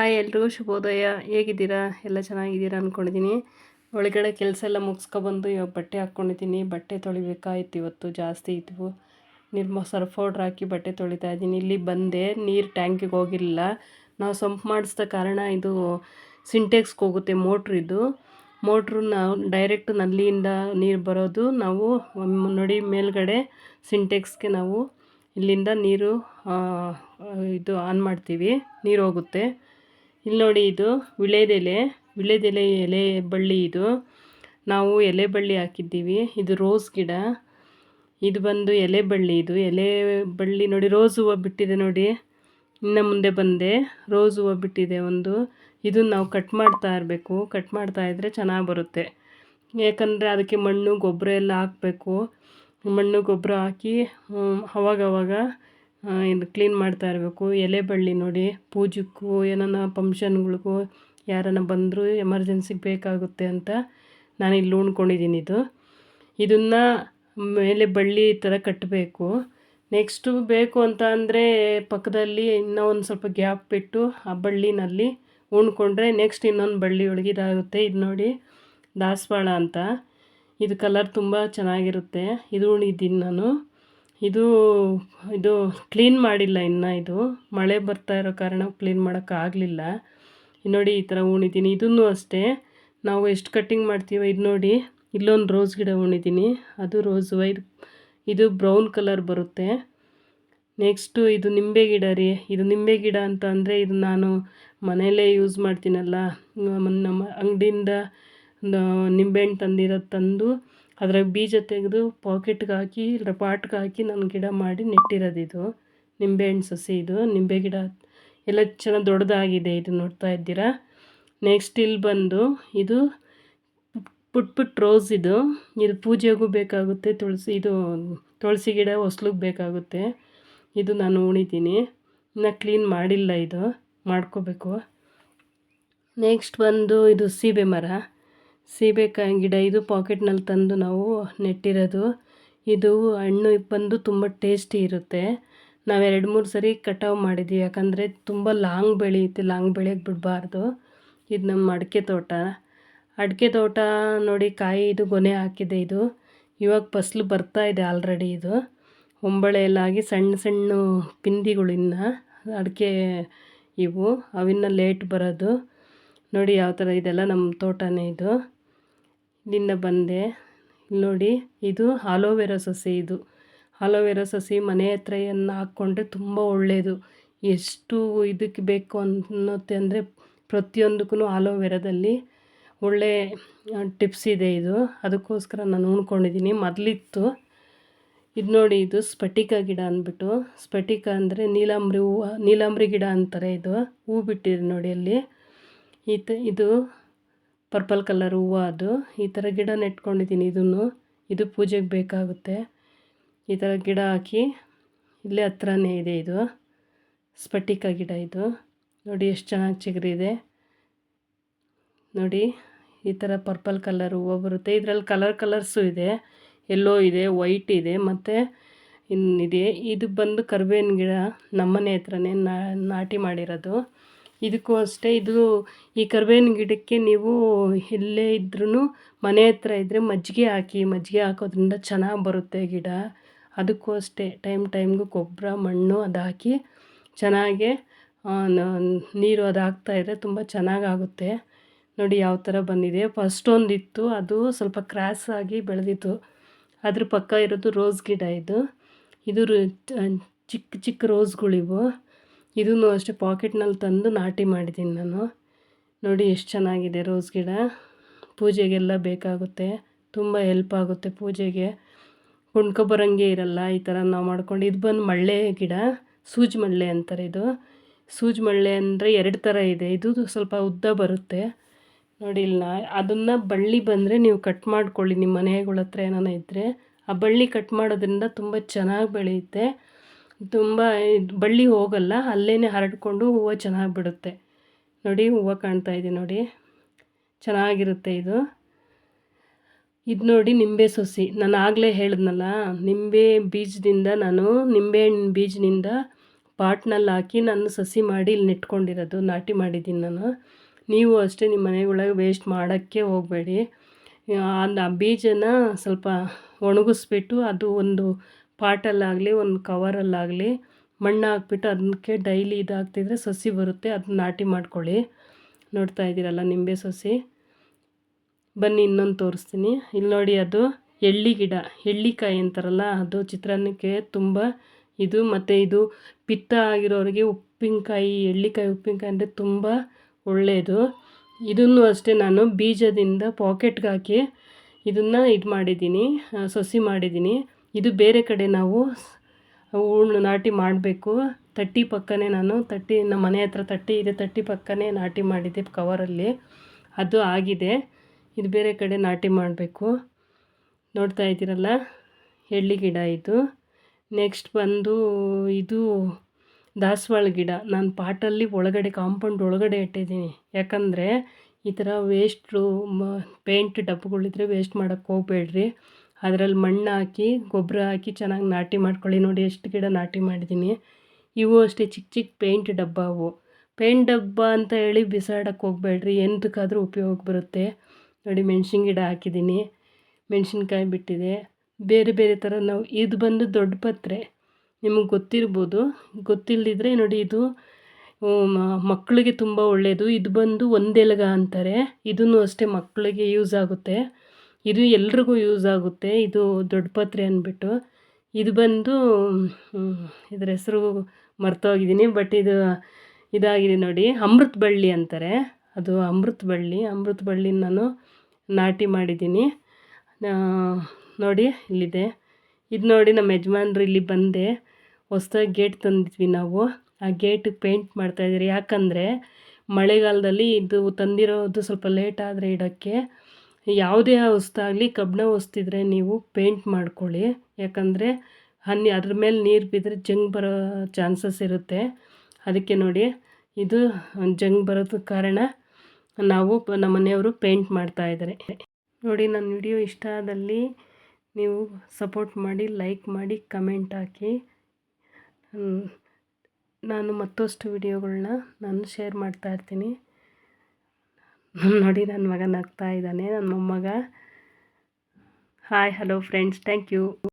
Hi ಎಲ್ರಿಗೂ ಶುಭೋದಯ. ಹೇಗಿದ್ದೀರಾ? ಎಲ್ಲ ಚೆನ್ನಾಗಿದ್ದೀರಾ ಅಂದ್ಕೊಂಡಿದ್ದೀನಿ. ಒಳಗಡೆ ಕೆಲಸ ಎಲ್ಲ ಮುಗಿಸ್ಕೊಬಂದು ಇವಾಗ ಬಟ್ಟೆ ಹಾಕ್ಕೊಂಡಿದ್ದೀನಿ. ಬಟ್ಟೆ ತೊಳಿಬೇಕಾಯ್ತು, ಇವತ್ತು ಜಾಸ್ತಿ ಇದ್ವು. ಸರ್ಫ್ ಪೌಡ್ರ್ ಹಾಕಿ ಬಟ್ಟೆ ತೊಳಿತಾ ಇದ್ದೀನಿ. ಇಲ್ಲಿ ಬಂದೆ, ನೀರು ಟ್ಯಾಂಕಿಗೆ ಹೋಗಿಲ್ಲ. ನಾವು ಸಂಪ್ ಮಾಡಿಸಿದ ಕಾರಣ ಇದು ಸಿಂಟೆಕ್ಸ್ಗೆ ಹೋಗುತ್ತೆ ಇದು ಮೋಟ್ರು. ನಾವು ಡೈರೆಕ್ಟ್ ನಲ್ಲಿಯಿಂದ ನೀರು ಬರೋದು. ನಾವು ನೋಡಿ ಮೇಲ್ಗಡೆ ಸಿಂಟೆಕ್ಸ್ಗೆ ನಾವು ಇಲ್ಲಿಂದ ನೀರು ಇದು ಆನ್ ಮಾಡ್ತೀವಿ, ನೀರು ಹೋಗುತ್ತೆ. ಇಲ್ಲಿ ನೋಡಿ, ಇದು ವಿಳೆದೆಲೆ ಎಲೆ ಬಳ್ಳಿ. ಇದು ನಾವು ಎಲೆ ಬಳ್ಳಿ ಹಾಕಿದ್ದೀವಿ. ಇದು ರೋಸ್ ಗಿಡ. ಇದು ಬಂದು ಎಲೆ ಬಳ್ಳಿ. ಇದು ಎಲೆ ಬಳ್ಳಿ ನೋಡಿ, ರೋಸ್ ಹೂವು ಬಿಟ್ಟಿದೆ ನೋಡಿ. ಇನ್ನು ಮುಂದೆ ಬಂದೆ, ರೋಸ್ ಹೂವು ಬಿಟ್ಟಿದೆ ಒಂದು. ಇದನ್ನು ನಾವು ಕಟ್ ಮಾಡ್ತಾ ಇರಬೇಕು. ಕಟ್ ಮಾಡ್ತಾ ಇದ್ದರೆ ಚೆನ್ನಾಗಿ ಬರುತ್ತೆ. ಯಾಕಂದರೆ ಅದಕ್ಕೆ ಮಣ್ಣು ಗೊಬ್ಬರ ಎಲ್ಲ ಹಾಕಬೇಕು. ಮಣ್ಣು ಗೊಬ್ಬರ ಹಾಕಿ ಅವಾಗವಾಗ ಇದು ಕ್ಲೀನ್ ಮಾಡ್ತಾ ಇರಬೇಕು. ಎಲೆ ಬಳ್ಳಿ ನೋಡಿ, ಪೂಜೆಗೂ ಏನನ್ನ ಫಂಕ್ಷನ್ಗಳಿಗೂ ಯಾರನ್ನ ಬಂದರೂ ಎಮರ್ಜೆನ್ಸಿಗೆ ಬೇಕಾಗುತ್ತೆ ಅಂತ ನಾನು ಇಲ್ಲಿ ಉಣ್ಕೊಂಡಿದ್ದೀನಿ. ಇದನ್ನು ಮೇಲೆ ಬಳ್ಳಿ ಈ ಥರ ಕಟ್ಟಬೇಕು. ನೆಕ್ಸ್ಟು ಬೇಕು ಅಂತ ಅಂದರೆ ಪಕ್ಕದಲ್ಲಿ ಇನ್ನೂ ಒಂದು ಸ್ವಲ್ಪ ಗ್ಯಾಪ್ ಬಿಟ್ಟು ಆ ಬಳ್ಳಿನಲ್ಲಿ ಉಣ್ಕೊಂಡ್ರೆ ನೆಕ್ಸ್ಟ್ ಇನ್ನೊಂದು ಬಳ್ಳಿ ಒಳಗೆ ಇದಾಗುತ್ತೆ. ಇದು ನೋಡಿ, ದಾಸವಾಳ ಅಂತ. ಇದು ಕಲರ್ ತುಂಬ ಚೆನ್ನಾಗಿರುತ್ತೆ. ಇದು ಉಣಿದ್ದೀನಿ ನಾನು. ಇದು ಕ್ಲೀನ್ ಮಾಡಿಲ್ಲ ಇನ್ನು. ಇದು ಮಳೆ ಬರ್ತಾ ಇರೋ ಕಾರಣ ಕ್ಲೀನ್ ಮಾಡೋಕ್ಕಾಗಲಿಲ್ಲ. ನೋಡಿ, ಈ ಥರ ಉಣಿದ್ದೀನಿ. ಇದನ್ನು ಅಷ್ಟೇ, ನಾವು ಎಷ್ಟು ಕಟ್ಟಿಂಗ್ ಮಾಡ್ತೀವೋ. ಇದು ನೋಡಿ, ಇಲ್ಲೊಂದು ರೋಸ್ ಗಿಡ ಉಣಿದ್ದೀನಿ. ಅದು ರೋಸ್ ಇದು ಬ್ರೌನ್ ಕಲರ್ ಬರುತ್ತೆ. ನೆಕ್ಸ್ಟು ಇದು ನಿಂಬೆ ಗಿಡ ರೀ. ಇದು ನಿಂಬೆ ಗಿಡ ಅಂತ ಅಂದರೆ ಇದು ನಾನು ಮನೆಯಲ್ಲೇ ಯೂಸ್ ಮಾಡ್ತೀನಲ್ಲ. ನಮ್ಮ ಅಂಗಡಿಯಿಂದ ನಿಂಬೆಹಣ್ಣು ತಂದು ಅದರ ಬೀಜ ತೆಗೆದು ಪಾಕೆಟ್ಗೆ ಹಾಕಿ ಇಲ್ಲ ಪಾಟ್ಗೆ ಹಾಕಿ ನಾನು ಗಿಡ ಮಾಡಿ ನೆಟ್ಟಿರೋದು. ಇದು ನಿಂಬೆಹಣ್ಣು ಸಸಿ. ಇದು ನಿಂಬೆ ಗಿಡ ಎಲ್ಲ ಚೆನ್ನಾಗಿ ದೊಡ್ಡದಾಗಿದೆ. ಇದು ನೋಡ್ತಾ ಇದ್ದೀರಾ. ನೆಕ್ಸ್ಟ್ ಇಲ್ಲಿ ಬಂದು ಇದು ಪುಟ್ ರೋಸ್. ಇದು ಪೂಜೆಗೂ ಬೇಕಾಗುತ್ತೆ. ತುಳಸಿ ಗಿಡ ಹೊಸ್ಲಿಗೆ ಬೇಕಾಗುತ್ತೆ. ಇದು ನಾನು ಉಣಿತೀನಿ. ಇನ್ನು ಕ್ಲೀನ್ ಮಾಡಿಲ್ಲ, ಇದು ಮಾಡ್ಕೋಬೇಕು. ನೆಕ್ಸ್ಟ್ ಬಂದು ಇದು ಸೀಬೆಕಾಯಿ ಗಿಡ. ಇದು ಪಾಕೆಟ್ನಲ್ಲಿ ತಂದು ನಾವು ನೆಟ್ಟಿರೋದು. ಇದು ಹಣ್ಣು ಬಂದು ತುಂಬ ಟೇಸ್ಟಿ ಇರುತ್ತೆ. ನಾವು 2-3 ಸರಿ ಕಟಾವು ಮಾಡಿದ್ದೀವಿ. ಯಾಕಂದರೆ ತುಂಬ ಲಾಂಗ್ ಬೆಳೆಯುತ್ತೆ, ಲಾಂಗ್ ಬೆಳೆಯೋಕ್ಕೆ ಬಿಡಬಾರ್ದು. ಇದು ನಮ್ಮ ಅಡಿಕೆ ತೋಟ ನೋಡಿ. ಕಾಯಿ ಇದು ಗೊನೆ ಹಾಕಿದೆ. ಇದು ಇವಾಗ ಫಸಲು ಬರ್ತಾಯಿದೆ ಆಲ್ರೆಡಿ. ಇದು ಹೊಂಬಳೆ ಎಲ್ಲ ಆಗಿ ಸಣ್ಣ ಸಣ್ಣ ಪಿಂದಿಗಳು ಇನ್ನು ಅಡಿಕೆ ಅವಿನ್ನ ಲೇಟ್ ಬರೋದು ನೋಡಿ. ಯಾವ ಥರ ಇದೆಲ್ಲ ನಮ್ಮ ತೋಟನೇ. ಇದು ಇಲ್ಲಿಂದ ಬಂದೆ. ನೋಡಿ, ಇದು ಆಲೋವೆರಾ ಸಸಿ. ಇದು ಆಲೋವೆರಾ ಸಸಿ ಮನೆ ಹತ್ರ ಹಾಕ್ಕೊಂಡ್ರೆ ತುಂಬ ಒಳ್ಳೆಯದು. ಎಷ್ಟು ಇದಕ್ಕೆ ಬೇಕು ಅನ್ನುತ್ತೆ ಅಂದರೆ ಪ್ರತಿಯೊಂದಕ್ಕೂ ಆಲೋವೆರಾದಲ್ಲಿ ಒಳ್ಳೆ ಟಿಪ್ಸ್ ಇದೆ. ಅದಕ್ಕೋಸ್ಕರ ನಾನು ಉಣ್ಕೊಂಡಿದ್ದೀನಿ. ಮೊದಲಿತ್ತು. ಇದು ನೋಡಿ, ಇದು ಸ್ಫಟಿಕ ಗಿಡ ಅಂದ್ಬಿಟ್ಟು. ಸ್ಫಟಿಕ ಅಂದರೆ ನೀಲಾಂಬ್ರಿ ಗಿಡ ಅಂತಾರೆ. ಇದು ಹೂ ಬಿಟ್ಟಿದೆ ನೋಡಿ ಅಲ್ಲಿ. ಇದು ಪರ್ಪಲ್ ಕಲರ್ ಹೂವು. ಅದು ಈ ಥರ ಗಿಡ ನೆಟ್ಕೊಂಡಿದ್ದೀನಿ. ಇದು ಪೂಜೆಗೆ ಬೇಕಾಗುತ್ತೆ. ಈ ಥರ ಗಿಡ ಹಾಕಿ ಇಲ್ಲೇ ಹತ್ರನೇ ಇದೆ. ಇದು ಸ್ಫಟಿಕ ಗಿಡ. ಇದು ನೋಡಿ ಎಷ್ಟು ಚೆನ್ನಾಗಿ ಚಿಗುರಿದೆ ನೋಡಿ. ಈ ಥರ ಪರ್ಪಲ್ ಕಲರ್ ಹೂವು ಬರುತ್ತೆ. ಇದರಲ್ಲಿ ಕಲರ್ಸು ಇದೆ. ಎಲ್ಲೋ ಇದೆ, ವೈಟ್ ಇದೆ, ಮತ್ತು ಇನ್ನಿದೆ. ಇದು ಬಂದು ಕರಿಬೇವಿನ ಗಿಡ. ನಮ್ಮನೆ ಹತ್ರನೇ ನಾಟಿ ಮಾಡಿರೋದು. ಇದಕ್ಕೂ ಅಷ್ಟೇ. ಈ ಕರಿಬೇವಿನ ಗಿಡಕ್ಕೆ ನೀವು ಎಲ್ಲೇ ಇದ್ರೂ ಮನೆ ಹತ್ರ ಇದ್ದರೆ ಮಜ್ಜಿಗೆ ಹಾಕೋದ್ರಿಂದ ಚೆನ್ನಾಗಿ ಬರುತ್ತೆ ಗಿಡ. ಅದಕ್ಕೂ ಅಷ್ಟೇ ಟೈಮ್ಗೂ ಗೊಬ್ಬರ, ಮಣ್ಣು ಅದು ಹಾಕಿ ಚೆನ್ನಾಗಿ ನೀರು ಅದು ಹಾಕ್ತಾಯಿದ್ರೆ ತುಂಬ ಚೆನ್ನಾಗಾಗುತ್ತೆ ನೋಡಿ. ಯಾವ ಥರ ಬಂದಿದೆ. ಫಸ್ಟ್ ಒಂದಿತ್ತು, ಅದು ಸ್ವಲ್ಪ ಕ್ರಾಸ್ ಆಗಿ ಬೆಳೆದಿತ್ತು. ಅದ್ರ ಪಕ್ಕ ಇರೋದು ರೋಸ್ ಗಿಡ. ಇದು ಚಿಕ್ಕ ಚಿಕ್ಕ ರೋಸ್ಗಳಿವು. ಇದನ್ನು ಅಷ್ಟೇ ಪಾಕೆಟ್ನಲ್ಲಿ ತಂದು ನಾಟಿ ಮಾಡಿದ್ದೀನಿ ನಾನು ನೋಡಿ. ಎಷ್ಟು ಚೆನ್ನಾಗಿದೆ ರೋಸ್ ಗಿಡ. ಪೂಜೆಗೆಲ್ಲ ಬೇಕಾಗುತ್ತೆ, ತುಂಬ ಹೆಲ್ಪ್ ಆಗುತ್ತೆ ಪೂಜೆಗೆ. ಕೊಂಡ್ಕೊಬರಂಗೆ ಇರಲ್ಲ. ಈ ಥರ ನಾವು ಮಾಡ್ಕೊಂಡು. ಇದು ಬಂದು ಮಳ್ಳೆ ಗಿಡ, ಸೂಜಿ ಮಳ್ಳೆ ಅಂತಾರೆ. ಸೂಜಿ ಮಳ್ಳೆ ಅಂದರೆ 2 ಥರ ಇದೆ. ಇದು ಸ್ವಲ್ಪ ಉದ್ದ ಬರುತ್ತೆ ನೋಡಿ. ಅದನ್ನು ಬಳ್ಳಿ ಬಂದರೆ ನೀವು ಕಟ್ ಮಾಡ್ಕೊಳ್ಳಿ. ನಿಮ್ಮ ಮನೆಗಳ ಹತ್ರ ಏನಾನ ಇದ್ದರೆ ಆ ಬಳ್ಳಿ ಕಟ್ ಮಾಡೋದ್ರಿಂದ ತುಂಬ ಚೆನ್ನಾಗಿ ಬೆಳೆಯುತ್ತೆ. ತುಂಬ ಬಳ್ಳಿ ಹೋಗಲ್ಲ, ಅಲ್ಲೇ ಹರಡ್ಕೊಂಡು ಹೂವು ಚೆನ್ನಾಗಿ ಬಿಡುತ್ತೆ ನೋಡಿ. ಹೂವು ಕಾಣ್ತಾ ಇದೆ ನೋಡಿ, ಚೆನ್ನಾಗಿರುತ್ತೆ. ಇದು ನೋಡಿ, ನಿಂಬೆ ಸಸಿ. ನಾನು ಆಗಲೇ ಹೇಳಿದ್ನಲ್ಲ, ನಿಂಬೆಹಣ್ಣು ಬೀಜದಿಂದ ಪಾಟ್ನಲ್ಲಿ ಹಾಕಿ ನಾನು ಸಸಿ ಮಾಡಿ ಇಲ್ಲಿ ನೆಟ್ಕೊಂಡಿರೋದು, ನಾಟಿ ಮಾಡಿದ್ದೀನಿ ನಾನು. ನೀವು ಅಷ್ಟೇ ನಿಮ್ಮ ಮನೆಯೊಳಗೆ ವೇಸ್ಟ್ ಮಾಡೋಕ್ಕೆ ಹೋಗಬೇಡಿ. ಆ ಬೀಜನ ಸ್ವಲ್ಪ ಒಣಗಿಸ್ಬಿಟ್ಟು ಅದು ಒಂದು ಪಾಟಲ್ಲಾಗಲಿ ಒಂದು ಕವರಲ್ಲಾಗಲಿ ಮಣ್ಣು ಹಾಕ್ಬಿಟ್ಟು ಅದಕ್ಕೆ ಡೈಲಿ ಇದು ಹಾಕ್ತಿದ್ರೆ ಸಸಿ ಬರುತ್ತೆ. ಅದನ್ನ ನಾಟಿ ಮಾಡ್ಕೊಳ್ಳಿ. ನೋಡ್ತಾ ಇದ್ದೀರಲ್ಲ ನಿಂಬೆ ಸಸಿ. ಬನ್ನಿ ಇನ್ನೊಂದು ತೋರಿಸ್ತೀನಿ. ಇಲ್ಲಿ ನೋಡಿ, ಅದು ಎಳ್ಳಿ ಗಿಡ, ಎಳ್ಳಿಕಾಯಿ ಅಂತಾರಲ್ಲ, ಅದು ಚಿತ್ರಾನ್ನಕ್ಕೆ ತುಂಬ ಇದು. ಮತ್ತು ಇದು ಪಿತ್ತ ಆಗಿರೋರಿಗೆ ಉಪ್ಪಿನಕಾಯಿ, ಎಳ್ಳಿಕಾಯಿ ಉಪ್ಪಿನಕಾಯಿ ಅಂದರೆ ತುಂಬ ಒಳ್ಳೆಯದು. ಇದನ್ನು ಅಷ್ಟೇ ನಾನು ಬೀಜದಿಂದ ಪಾಕೆಟ್ಗೆ ಹಾಕಿ ಇದನ್ನು ಇದು ಮಾಡಿದ್ದೀನಿ, ಸಸಿ ಮಾಡಿದ್ದೀನಿ. ಇದು ಬೇರೆ ಕಡೆ ನಾವು ನಾಟಿ ಮಾಡಬೇಕು. ತಟ್ಟಿ ಪಕ್ಕನೇ ನಮ್ಮ ಮನೆ ಹತ್ರ ತಟ್ಟಿ ಇದೆ, ತಟ್ಟಿ ಪಕ್ಕನೇ ನಾಟಿ ಮಾಡಿದ್ದೆ ಕವರಲ್ಲಿ. ಅದು ಆಗಿದೆ. ಇದು ಬೇರೆ ಕಡೆ ನಾಟಿ ಮಾಡಬೇಕು. ನೋಡ್ತಾ ಇದ್ದೀರಲ್ಲ, ಎಳ್ಳಿ ಗಿಡ ಇದು. ನೆಕ್ಸ್ಟ್ ಬಂದು ಇದು ದಾಸವಾಳ ಗಿಡ. ನಾನು ಪಾಟಲ್ಲಿ ಒಳಗಡೆ ಕಾಂಪೌಂಡ್ ಒಳಗಡೆ ಇಟ್ಟಿದ್ದೀನಿ. ಯಾಕಂದರೆ ಈ ಥರ ವೇಸ್ಟು ಪೇಂಟ್ ಡಬ್ಬಗಳಿದ್ರೆ ವೇಸ್ಟ್ ಮಾಡೋಕ್ಕೆ ಹೋಗಬೇಡ್ರಿ. ಅದರಲ್ಲಿ ಮಣ್ಣು ಹಾಕಿ ಗೊಬ್ಬರ ಹಾಕಿ ಚೆನ್ನಾಗಿ ನಾಟಿ ಮಾಡ್ಕೊಳ್ಳಿ. ನೋಡಿ ಎಷ್ಟು ಗಿಡ ನಾಟಿ ಮಾಡಿದ್ದೀನಿ. ಇವು ಅಷ್ಟೇ ಚಿಕ್ಕ ಚಿಕ್ಕ ಪೇಂಟ್ ಡಬ್ಬ. ಅವು ಪೇಂಟ್ ಡಬ್ಬ ಅಂತ ಹೇಳಿ ಬಿಸಾಡೋಕ್ಕೆ ಹೋಗಬೇಡ್ರಿ, ಎಂತಕ್ಕಾದರೂ ಉಪಯೋಗ ಬರುತ್ತೆ. ನೋಡಿ ಮೆಣಸಿನ ಗಿಡ ಹಾಕಿದ್ದೀನಿ, ಮೆಣಸಿನ್ಕಾಯಿ ಬಿಟ್ಟಿದೆ. ಬೇರೆ ಬೇರೆ ಥರ ನಾವು ಇದು ಬಂದು ದೊಡ್ಡ ಪತ್ರೆ, ನಿಮಗೆ ಗೊತ್ತಿರ್ಬೋದು. ಗೊತ್ತಿಲ್ಲದಿದ್ರೆ ನೋಡಿ, ಇದು ಮಕ್ಕಳಿಗೆ ತುಂಬ ಒಳ್ಳೆಯದು. ಇದು ಬಂದು ಒಂದೆಲಗ ಅಂತಾರೆ. ಇದನ್ನು ಅಷ್ಟೇ ಮಕ್ಕಳಿಗೆ ಯೂಸ್ ಆಗುತ್ತೆ. ಇದು ಎಲ್ರಿಗೂ ಯೂಸ್ ಆಗುತ್ತೆ. ಇದು ದೊಡ್ಡ ಪತ್ರೆ ಅಂದ್ಬಿಟ್ಟು. ಇದು ಬಂದು ಇದ್ರ ಹೆಸರು ಮರ್ತೋಗಿದ್ದೀನಿ, ಬಟ್ ಇದಾಗಿದೆ ನೋಡಿ, ಅಮೃತ ಬಳ್ಳಿ ಅಂತಾರೆ. ಅದು ಅಮೃತ ಬಳ್ಳಿ ನಾನು ನಾಟಿ ಮಾಡಿದ್ದೀನಿ. ನೋಡಿ ಇಲ್ಲಿದೆ. ಇದು ನೋಡಿ, ನಮ್ಮ ಯಜಮಾನ್ರು ಇಲ್ಲಿ ಬಂದೆ ಹೊಸ್ದಾಗಿ ಗೇಟ್ ತಂದಿದ್ವಿ ನಾವು. ಆ ಗೇಟಿಗೆ ಪೇಂಟ್ ಮಾಡ್ತಾಯಿದ್ದೀರಿ. ಯಾಕಂದರೆ ಮಳೆಗಾಲದಲ್ಲಿ ಇದು ತಂದಿರೋದು ಸ್ವಲ್ಪ ಲೇಟ್ ಆದರೆ ಇಡೋಕ್ಕೆ. ಯಾವುದೇ ಹೊಸ್ದಾಗಲಿ ಕಬ್ಬಣ ಹೊಸ್ತಿದ್ರೆ ನೀವು ಪೇಂಟ್ ಮಾಡ್ಕೊಳ್ಳಿ. ಯಾಕಂದರೆ ಅದ್ರ ಮೇಲೆ ನೀರು ಬಿದ್ದರೆ ಜಂಗ್ ಬರೋ ಚಾನ್ಸಸ್ ಇರುತ್ತೆ. ಅದಕ್ಕೆ ನೋಡಿ, ಇದು ಜಂಗ್ ಬರೋದಕ್ಕೆ ಕಾರಣ ನಾವು ನಮ್ಮ ಮನೆಯವರು ಪೇಂಟ್ ಮಾಡ್ತಾಯಿದ್ದಾರೆ. ನೋಡಿ, ನನ್ನ ವಿಡಿಯೋ ಇಷ್ಟ ಆದಲ್ಲಿ ನೀವು ಸಪೋರ್ಟ್ ಮಾಡಿ, ಲೈಕ್ ಮಾಡಿ, ಕಮೆಂಟ್ ಹಾಕಿ. ನಾನು ಮತ್ತಷ್ಟು ವಿಡಿಯೋಗಳನ್ನ ನಾನು ಶೇರ್ ಮಾಡ್ತಾಯಿರ್ತೀನಿ. ನೋಡಿ, ನನ್ನ ಮಗ ನಗ್ತಾ ಇದ್ದಾನೆ, ನನ್ನ ಮೊಮ್ಮಗ. Hi, hello friends, thank you.